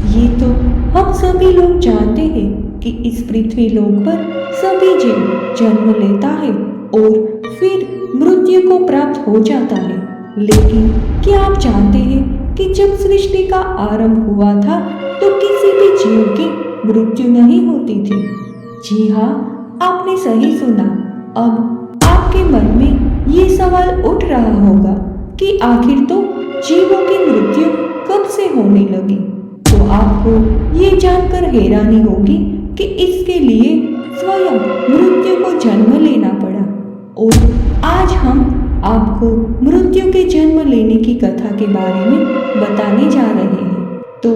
ये तो हम सभी लोग जानते हैं कि इस पृथ्वी लोक पर सभी जीव जन्म लेता है और फिर मृत्यु को प्राप्त हो जाता है। लेकिन क्या आप जानते हैं कि जब सृष्टि का आरंभ हुआ था तो किसी भी जीव की मृत्यु नहीं होती थी। जी हाँ, आपने सही सुना। अब आपके मन में ये सवाल उठ रहा होगा कि आखिर तो जीवों की मृत्यु कब से होने लगी। तो आपको ये जानकर हैरानी होगी कि इसके लिए स्वयं मृत्यु को जन्म लेना पड़ा। और आज हम आपको मृत्यु के जन्म लेने की कथा के बारे में बताने जा रहे हैं। तो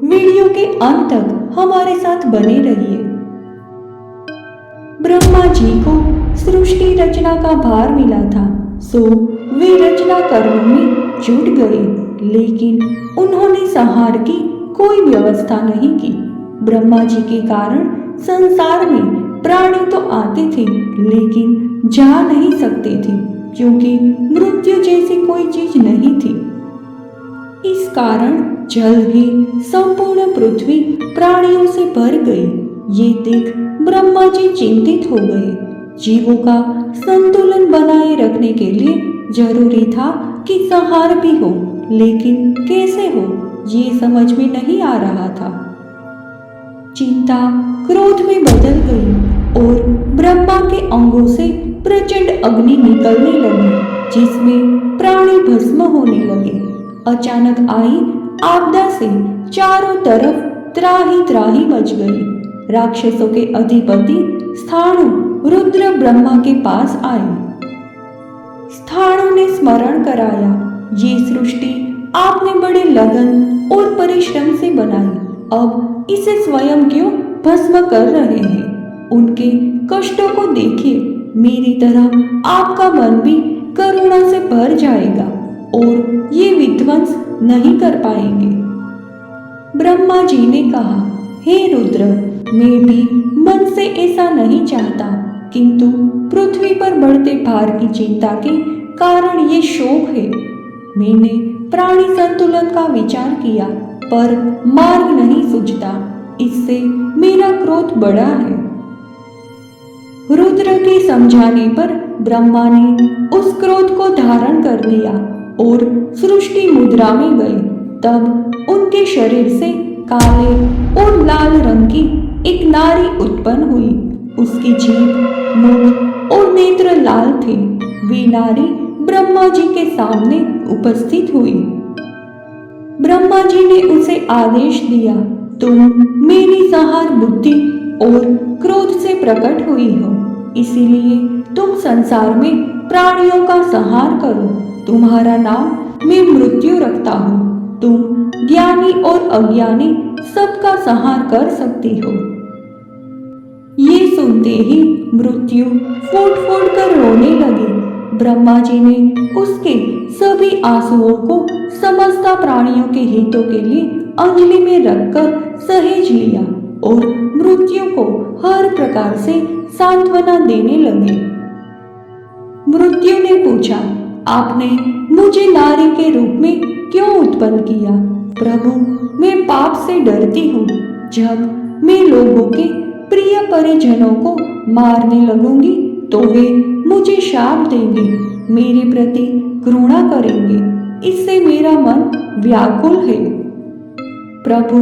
वीडियो के अंत तक हमारे साथ बने रहिए। ब्रह्मा जी को सृष्टि रचना का भार मिला था, सो वे रचना कर्म में जुट गए। लेकिन उन्होंने संहार की कोई व्यवस्था नहीं की। ब्रह्मा जी के कारण संसार में प्राणी तो आते थे लेकिन जा नहीं सकते थे, क्योंकि मृत्यु जैसी कोई चीज नहीं थी। इस कारण जल्द ही संपूर्ण पृथ्वी प्राणियों से भर गई। ये देख ब्रह्मा जी चिंतित हो गए। जीवों का संतुलन बनाए रखने के लिए जरूरी था कि संहार भी हो, लेकिन कैसे हो ये समझ में नहीं आ रहा था। चिंता क्रोध में बदल गई और ब्रह्मा के अंगों से प्रचंड अग्नि निकलने लगी, जिसमें प्राणी भस्म होने लगे। अचानक आई आपदा से चारों तरफ त्राही त्राही मच गई। राक्षसों के अधिपति स्थाणु रुद्र ब्रह्मा के पास आए। स्थाणु ने स्मरण कराया, ये सृष्टि आपने बड़े लगन और परिश्रम से बनाई, अब इसे स्वयं क्यों भस्म कर रहे हैं। उनके कष्टों को देखिए, मेरी तरह आपका मन भी करुणा से भर जाएगा और ये विध्वंस नहीं कर पाएंगे। ब्रह्मा जी ने कहा, हे रुद्र, मैं भी मन से ऐसा नहीं चाहता, किंतु पृथ्वी पर बढ़ते भार की चिंता के कारण ये शोक है। मैंने प्राणी संतुलन का विचार किया, पर मार्ग नहीं सूझता, इससे मेरा क्रोध बढ़ा है। रुद्र के समझाने पर ब्रह्मा ने उस क्रोध को धारण कर लिया और सृष्टि मुद्रा में गए। तब उनके शरीर से काले और लाल रंग की एक नारी उत्पन्न हुई। उसकी जीभ, मुख और नेत्र लाल थे। वे नारी ब्रह्मा जी के सामने उपस्थित हुई। ब्रह्मा जी ने उसे आदेश दिया, तुम मेरी संहार बुद्धि और क्रोध से प्रकट हुई हो, इसीलिए तुम संसार में प्राणियों का संहार करो। तुम्हारा नाम मैं मृत्यु रखता हूँ। तुम ज्ञानी और अज्ञानी सबका संहार कर सकती हो। ये सुनते ही मृत्यु फूट फूट कर रोने लगी। ब्रह्मा जी ने उसके सभी आंसुओं को समस्त प्राणियों के हितों के लिए अंजलि में रखकर सहेज लिया और मृत्यु को हर प्रकार से सांत्वना देने लगे। मृत्यु ने पूछा, आपने मुझे नारी के रूप में क्यों उत्पन्न किया? प्रभु, मैं पाप से डरती हूँ। जब मैं लोगों के प्रिय परिजनों को मारने लगूंगी तो वे मुझे शाप देंगे, मेरे प्रति घृणा करेंगे। इससे मेरा मन व्याकुल है। प्रभु,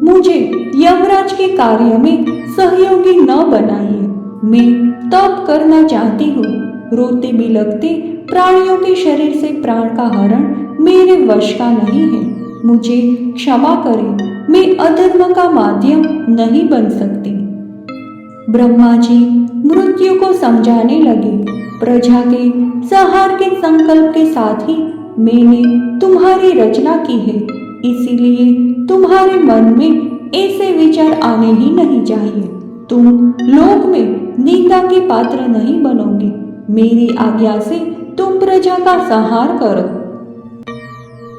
मुझे यमराज के कार्य में सहयोगी न बनाइए। मैं तप करना चाहती हूँ। रोते बिलखते प्राणियों के शरीर से प्राण का हरण मेरे वश का नहीं है। मुझे क्षमा करें, मैं अधर्म का माध्यम नहीं बन सकती। ब्रह्मा जी मृत्यु को समझाने लगे, प्रजा के संहार के संकल्प के साथ ही मैंने तुम्हारी रचना की है, इसीलिए तुम्हारे मन में ऐसे विचार आने ही नहीं चाहिए। तुम लोक में निंदा के पात्र नहीं बनोगे। मेरी आज्ञा से तुम प्रजा का संहार करो।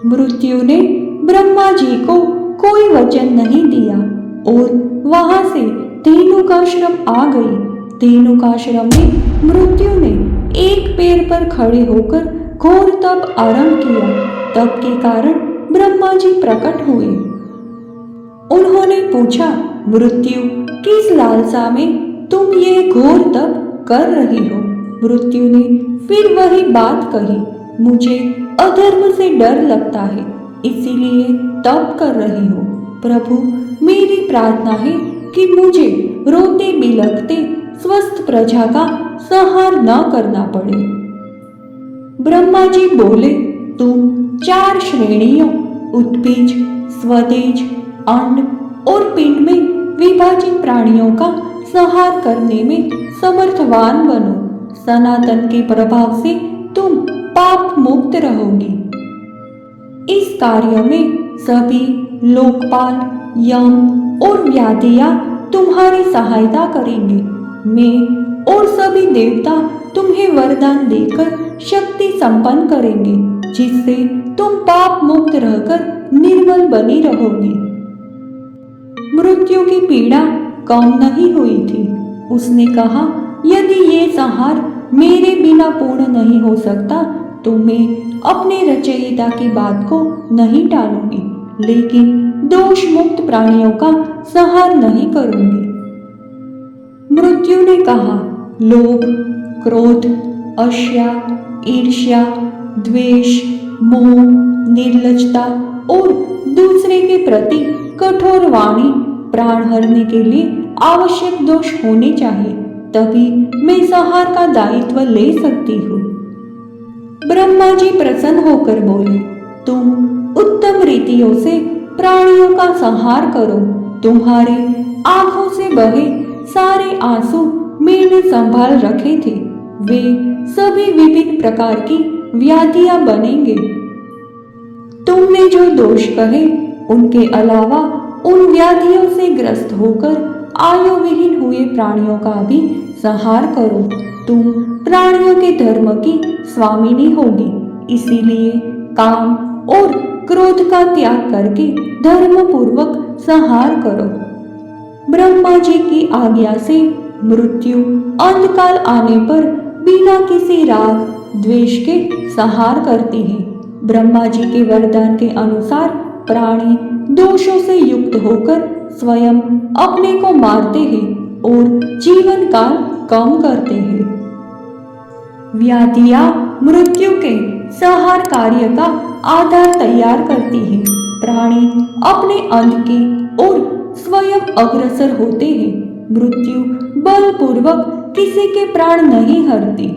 मृत्यु ने ब्रह्मा जी को कोई वचन नहीं दिया और वहां से धेनुकाश्रम आ गई। धेनुकाश्रम में मृत्यु ने एक पैर पर खड़े होकर घोर तप आरंभ किया। तप के कारण ब्रह्मा जी प्रकट हुए। पूछा, मृत्यु, किस लालसा में तुम ये घोर तप कर रही हो? मृत्यु ने फिर वही बात कही, मुझे अधर्म से डर लगता है, इसीलिए तप कर रही हो। प्रभु, मेरी प्रार्थना है कि मुझे रोते बिलखते स्वस्थ प्रजा का संहार न करना पड़े। ब्रह्मा जी बोले, तुम 4 श्रेणियों उत्पीज, स्वतेज, अंड और पिंड में विभाजित प्राणियों का संहार करने में समर्थवान बनो। सनातन के प्रभाव से तुम पाप मुक्त रहोगी। इस कार्य में सभी लोकपाल, यम और व्याधियां तुम्हारी सहायता करेंगे। मैं और सभी देवता तुम्हें वरदान देकर शक्ति संपन्न करेंगे, जिससे तुम पाप मुक्त रहकर निर्मल बनी रहोगी। मृत्यु की पीड़ा कम नहीं हुई थी। उसने कहा, यदि ये संहार मेरे बिना पूर्ण नहीं हो सकता तो मैं अपने रचयिता की बात को नहीं टालूंगी, लेकिन दोष मुक्त प्राणियों का संहार नहीं करूंगी। मृत्यु ने कहा, लोभ, क्रोध, अश्या, ईर्ष्या, द्वेष, मोह, निर्लज्जता और दूसरे के प्रति कठोर वाणी प्राण हरने के लिए आवश्यक दोष होने चाहिए, तभी मैं संहार का दायित्व ले सकती हूँ। ब्रह्मा जी प्रसन्न होकर बोले, तुम उत्तम रीतियों से प्राणियों का संहार करो। तुम्हारे आंखों से बहे सारे आंसू मैंने संभाल रखे थे, वे सभी विभिन्न प्रकार की व्याधियां बनेंगे। तुमने जो दोष कहे उनके अलावा उन व्याधियों से ग्रस्त होकर आयु विहीन हुए प्राणियों का भी संहार करो। तुम प्राणियों के धर्म की स्वामिनी होगी, इसीलिए काम और क्रोध का त्याग करके धर्म पूर्वक संहार करो। ब्रह्मा जी की आज्ञा से मृत्यु अंतकाल आने पर बिना किसी राग द्वेष के संहार करती है। ब्रह्मा जी के वरदान के अनुसार प्राणी दोषों से युक्त होकर स्वयं अपने को मारते हैं और जीवन काल कम करते हैं। व्याधियां मृत्यु के संहार कार्य का आधार तैयार करती है। प्राणी अपने अंत की ओर स्वयं अग्रसर होते हैं। मृत्यु बलपूर्वक किसी के प्राण नहीं हरती।